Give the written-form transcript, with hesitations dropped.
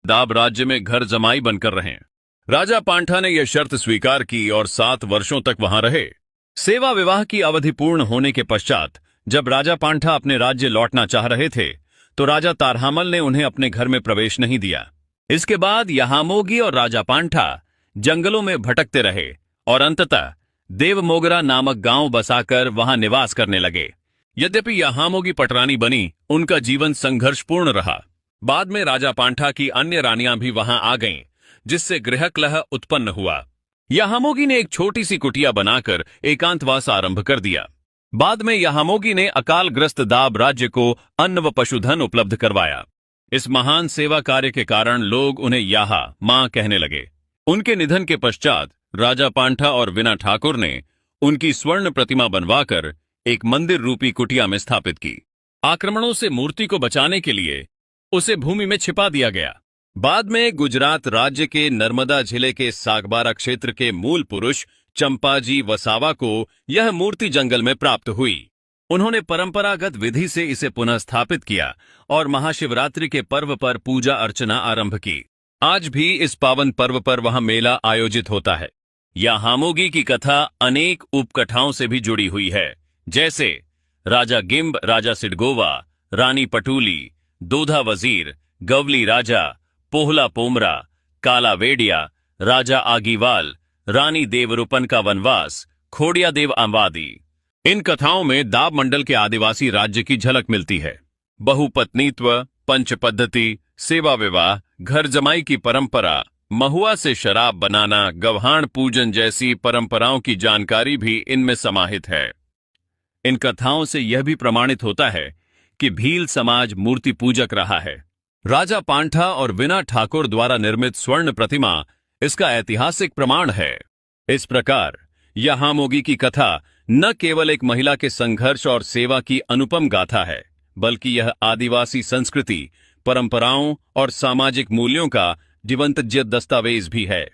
दाब राज्य में घर जमाई बनकर रहें। राजा पांठा ने यह शर्त स्वीकार की और 7 वर्षों तक वहां रहे। सेवा विवाह की अवधि पूर्ण होने के पश्चात जब राजा पांठा अपने राज्य लौटना चाह रहे थे तो राजा तारहामल ने उन्हें अपने घर में प्रवेश नहीं दिया। इसके बाद याहामोगी और राजा पांठा जंगलों में भटकते रहे और अंततः देवमोगरा नामक गांव बसाकर वहां निवास करने लगे। यद्यपि याहामोगी पटरानी बनी, उनका जीवन संघर्षपूर्ण रहा। बाद में राजा पांठा की अन्य रानियां भी वहां आ गईं, जिससे गृहकलह उत्पन्न हुआ। याहामोगी ने एक छोटी सी कुटिया बनाकर एकांतवास आरंभ कर दिया। बाद में याहामोगी ने अकालग्रस्त दाब राज्य को अन्न व पशुधन उपलब्ध करवाया। इस महान सेवा कार्य के कारण लोग उन्हें याहा मां कहने लगे। उनके निधन के पश्चात राजा पांठा और विना ठाकुर ने उनकी स्वर्ण प्रतिमा बनवाकर एक मंदिर रूपी कुटिया में स्थापित की। आक्रमणों से मूर्ति को बचाने के लिए उसे भूमि में छिपा दिया गया। बाद में गुजरात राज्य के नर्मदा जिले के सागबारा क्षेत्र के मूल पुरुष चंपाजी वसावा को यह मूर्ति जंगल में प्राप्त हुई। उन्होंने परंपरागत विधि से इसे पुनः स्थापित किया और महाशिवरात्रि के पर्व पर पूजा अर्चना आरंभ की। आज भी इस पावन पर्व पर वहां मेला आयोजित होता है। याहामोगी की कथा अनेक उपकथाओं से भी जुड़ी हुई है, जैसे राजा गिम्ब, राजा सिडगोवा, रानी पटूली, दोधा वजीर, गवली राजा, पोहला पोमरा, काला वेडिया, राजा आगीवाल, रानी देवरूपन का वनवास, खोड़िया देव अंबादी। इन कथाओं में दाब मंडल के आदिवासी राज्य की झलक मिलती है। बहुपत्नीत्व, पंच पद्धति, सेवा विवाह, घर जमाई की परंपरा, महुआ से शराब बनाना, गव्हाण पूजन जैसी परंपराओं की जानकारी भी इनमें समाहित है। इन कथाओं से यह भी प्रमाणित होता है कि भील समाज मूर्ति पूजक रहा है। राजा पांठा और विना ठाकुर द्वारा निर्मित स्वर्ण प्रतिमा इसका ऐतिहासिक प्रमाण है। इस प्रकार याहामोगी की कथा न केवल एक महिला के संघर्ष और सेवा की अनुपम गाथा है, बल्कि यह आदिवासी संस्कृति, परंपराओं और सामाजिक मूल्यों का जीवंत दस्तावेज भी है।